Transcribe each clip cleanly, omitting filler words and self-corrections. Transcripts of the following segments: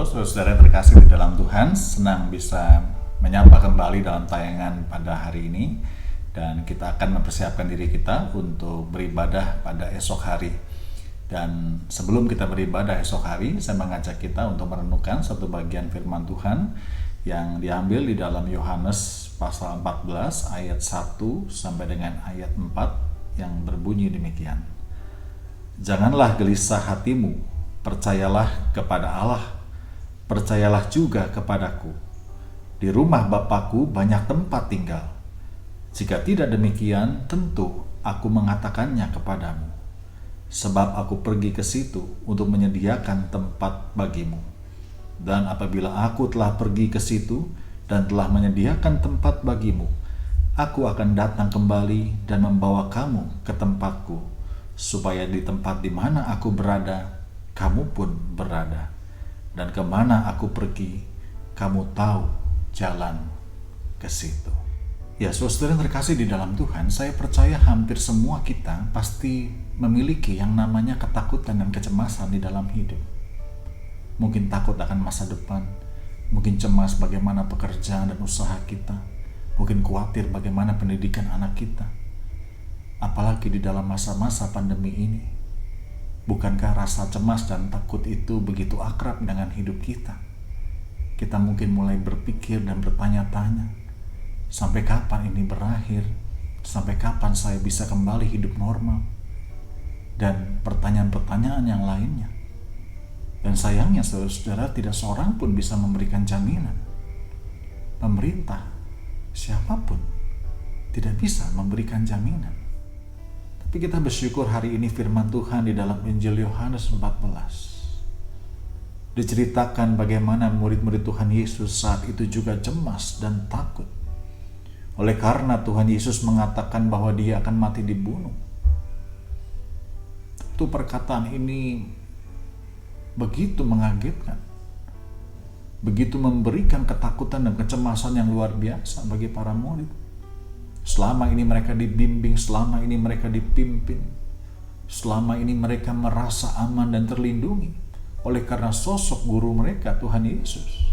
saudara yang terkasih di dalam Tuhan, senang bisa menyapa kembali dalam tayangan pada hari ini. Dan kita akan mempersiapkan diri kita untuk beribadah pada esok hari. Dan sebelum kita beribadah esok hari, saya mengajak kita untuk merenungkan satu bagian firman Tuhan yang diambil di dalam Yohanes pasal 14 ayat 1 sampai dengan ayat 4 yang berbunyi demikian. Janganlah gelisah hatimu, percayalah kepada Allah, percayalah juga kepadaku. Di rumah Bapakku banyak tempat tinggal. Jika tidak demikian, tentu aku mengatakannya kepadamu. Sebab aku pergi ke situ untuk menyediakan tempat bagimu. Dan apabila aku telah pergi ke situ dan telah menyediakan tempat bagimu, aku akan datang kembali dan membawa kamu ke tempatku, supaya di tempat di mana aku berada, kamu pun berada. Dan kemana aku pergi, kamu tahu jalan ke situ. Ya, saudara yang terkasih di dalam Tuhan, saya percaya hampir semua kita pasti memiliki yang namanya ketakutan dan kecemasan di dalam hidup. Mungkin takut akan masa depan, mungkin cemas bagaimana pekerjaan dan usaha kita, mungkin khawatir bagaimana pendidikan anak kita. Apalagi di dalam masa-masa pandemi ini. Bukankah rasa cemas dan takut itu begitu akrab dengan hidup kita? Kita mungkin mulai berpikir dan bertanya-tanya, sampai kapan ini berakhir? Sampai kapan saya bisa kembali hidup normal? Dan pertanyaan-pertanyaan yang lainnya. Dan sayangnya saudara, tidak seorang pun bisa memberikan jaminan. Pemerintah, siapapun, tidak bisa memberikan jaminan. Tapi kita bersyukur hari ini firman Tuhan di dalam Injil Yohanes 14. Diceritakan bagaimana murid-murid Tuhan Yesus saat itu juga cemas dan takut. Oleh karena Tuhan Yesus mengatakan bahwa dia akan mati dibunuh. Tentu perkataan ini begitu mengagetkan. Begitu memberikan ketakutan dan kecemasan yang luar biasa bagi para murid. Selama ini mereka dibimbing, selama ini mereka dipimpin, selama ini mereka merasa aman dan terlindungi oleh karena sosok guru mereka, Tuhan Yesus.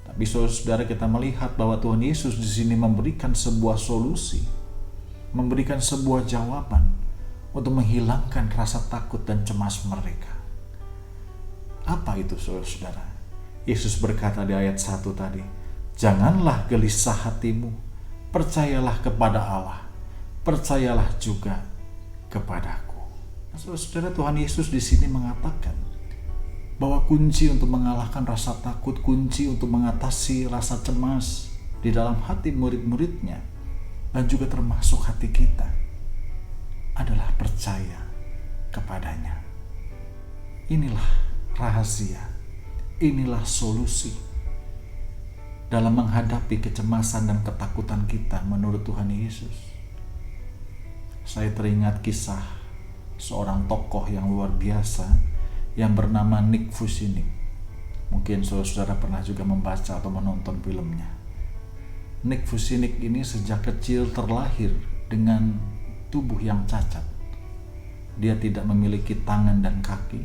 Tapi saudara, kita melihat bahwa Tuhan Yesus di sini memberikan sebuah solusi, memberikan sebuah jawaban untuk menghilangkan rasa takut dan cemas mereka. Apa itu saudara? Yesus berkata di ayat 1 tadi, janganlah gelisah hatimu, percayalah kepada Allah, percayalah juga kepadaku. Saudara, Tuhan Yesus di sini mengatakan bahwa kunci untuk mengalahkan rasa takut, kunci untuk mengatasi rasa cemas di dalam hati murid-muridnya dan juga termasuk hati kita adalah percaya kepadanya. Inilah rahasia, inilah solusi dalam menghadapi kecemasan dan ketakutan kita menurut Tuhan Yesus. Saya teringat kisah seorang tokoh yang luar biasa yang bernama Nick Vujicic. Mungkin saudara pernah juga membaca atau menonton filmnya. Nick Vujicic ini sejak kecil terlahir dengan tubuh yang cacat. Dia tidak memiliki tangan dan kaki,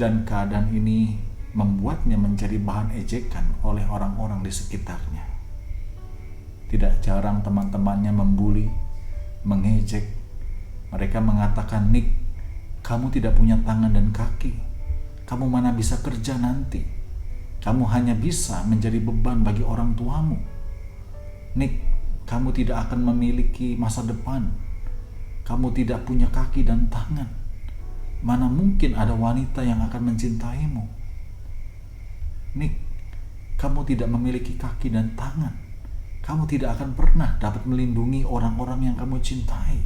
dan keadaan ini membuatnya menjadi bahan ejekan oleh orang-orang di sekitarnya. Tidak jarang teman-temannya membuli, mengejek. Mereka mengatakan, Nick, kamu tidak punya tangan dan kaki. Kamu mana bisa kerja nanti? Kamu hanya bisa menjadi beban bagi orang tuamu. Nick, kamu tidak akan memiliki masa depan. Kamu tidak punya kaki dan tangan. Mana mungkin ada wanita yang akan mencintaimu? Nick, kamu tidak memiliki kaki dan tangan. Kamu tidak akan pernah dapat melindungi orang-orang yang kamu cintai,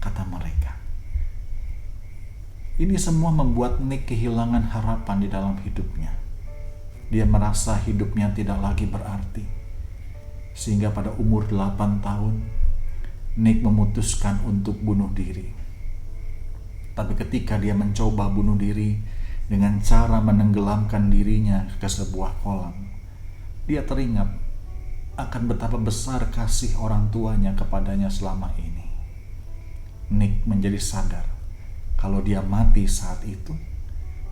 kata mereka. Ini semua membuat Nick kehilangan harapan di dalam hidupnya. Dia merasa hidupnya tidak lagi berarti. Sehingga pada umur 8 tahun, Nick memutuskan untuk bunuh diri. Tapi ketika dia mencoba bunuh diri dengan cara menenggelamkan dirinya ke sebuah kolam, dia teringat akan betapa besar kasih orang tuanya kepadanya selama ini. Nick menjadi sadar kalau dia mati saat itu,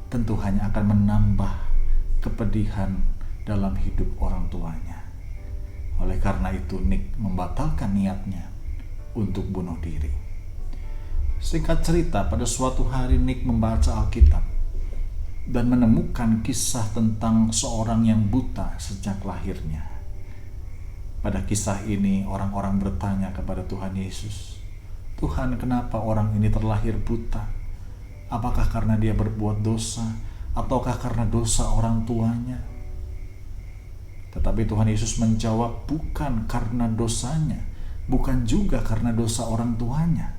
tentu hanya akan menambah kepedihan dalam hidup orang tuanya. Oleh karena itu Nick membatalkan niatnya untuk bunuh diri. Singkat cerita, pada suatu hari Nick membaca Alkitab dan menemukan kisah tentang seorang yang buta sejak lahirnya. Pada kisah ini orang-orang bertanya kepada Tuhan Yesus, "Tuhan, kenapa orang ini terlahir buta? Apakah karena dia berbuat dosa, ataukah karena dosa orang tuanya?" Tetapi Tuhan Yesus menjawab, bukan karena dosanya, bukan juga karena dosa orang tuanya.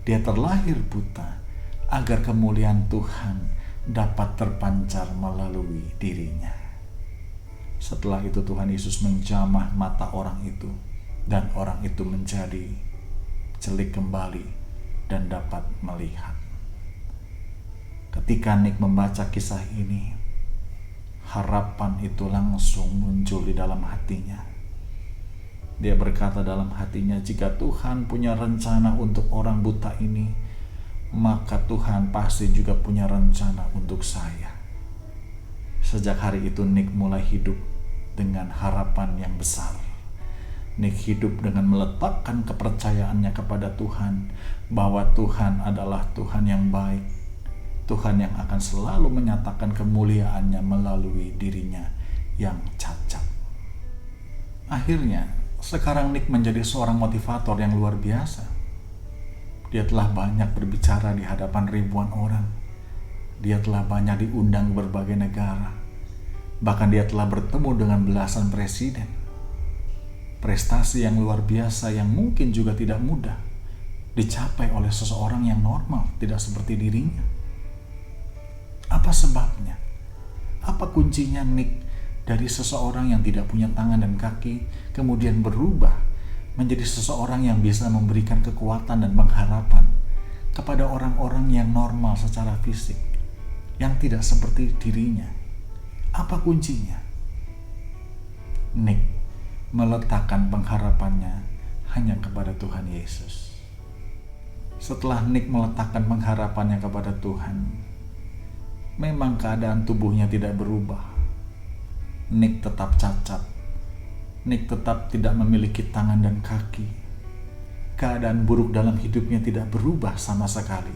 Dia terlahir buta agar kemuliaan Tuhan dapat terpancar melalui dirinya. Setelah itu Tuhan Yesus menjamah mata orang itu, dan orang itu menjadi celik kembali dan dapat melihat. Ketika Nick membaca kisah ini, harapan itu langsung muncul di dalam hatinya. Dia berkata dalam hatinya, jika Tuhan punya rencana untuk orang buta ini, maka Tuhan pasti juga punya rencana untuk saya. Sejak hari itu Nick mulai hidup dengan harapan yang besar. Nick hidup dengan meletakkan kepercayaannya kepada Tuhan, bahwa Tuhan adalah Tuhan yang baik, Tuhan yang akan selalu menyatakan kemuliaannya melalui dirinya yang cacat. Akhirnya, sekarang Nick menjadi seorang motivator yang luar biasa. Dia telah banyak berbicara di hadapan ribuan orang. Dia telah banyak diundang ke berbagai negara. Bahkan dia telah bertemu dengan belasan presiden. Prestasi yang luar biasa yang mungkin juga tidak mudah dicapai oleh seseorang yang normal, tidak seperti dirinya. Apa sebabnya? Apa kuncinya Nick dari seseorang yang tidak punya tangan dan kaki kemudian berubah menjadi seseorang yang bisa memberikan kekuatan dan pengharapan kepada orang-orang yang normal secara fisik, yang tidak seperti dirinya? Apa kuncinya? Nick meletakkan pengharapannya hanya kepada Tuhan Yesus. Setelah Nick meletakkan pengharapannya kepada Tuhan, memang keadaan tubuhnya tidak berubah. Nick tetap cacat. Nick tetap tidak memiliki tangan dan kaki. Keadaan buruk dalam hidupnya tidak berubah sama sekali.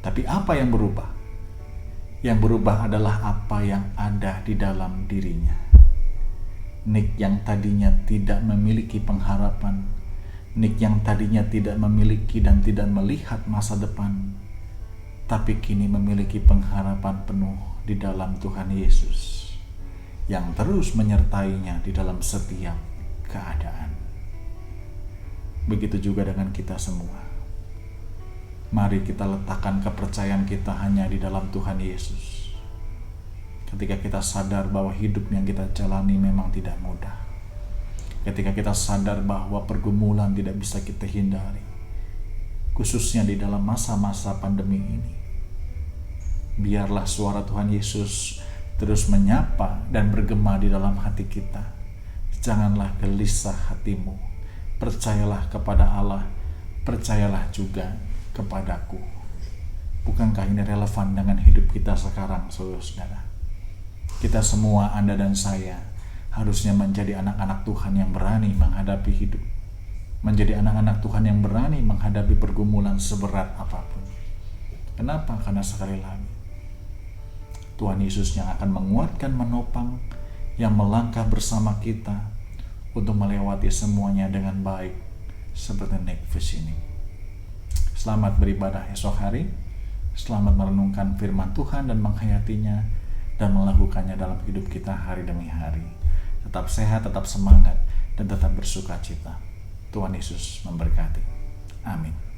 Tapi apa yang berubah? Yang berubah adalah apa yang ada di dalam dirinya. Nick yang tadinya tidak memiliki pengharapan, Nick yang tadinya tidak memiliki dan tidak melihat masa depan, tapi kini memiliki pengharapan penuh di dalam Tuhan Yesus yang terus menyertainya di dalam setiap keadaan. Begitu juga dengan kita semua. Mari kita letakkan kepercayaan kita hanya di dalam Tuhan Yesus. Ketika kita sadar bahwa hidup yang kita jalani memang tidak mudah. Ketika kita sadar bahwa pergumulan tidak bisa kita hindari, khususnya di dalam masa-masa pandemi ini. Biarlah suara Tuhan Yesus terus menyapa dan bergema di dalam hati kita. Janganlah gelisah hatimu. Percayalah kepada Allah, percayalah juga kepadaku. Bukankah ini relevan dengan hidup kita sekarang, saudara-saudara? Kita semua, Anda dan saya, harusnya menjadi anak-anak Tuhan yang berani menghadapi hidup. Menjadi anak-anak Tuhan yang berani menghadapi pergumulan seberat apapun. Kenapa? Karena sekali lagi, Tuhan Yesus yang akan menguatkan, menopang, yang melangkah bersama kita untuk melewati semuanya dengan baik, seperti Nekvis ini. Selamat beribadah esok hari, selamat merenungkan firman Tuhan dan menghayatinya, dan melakukannya dalam hidup kita hari demi hari. Tetap sehat, tetap semangat, dan tetap bersuka cita. Tuhan Yesus memberkati. Amin.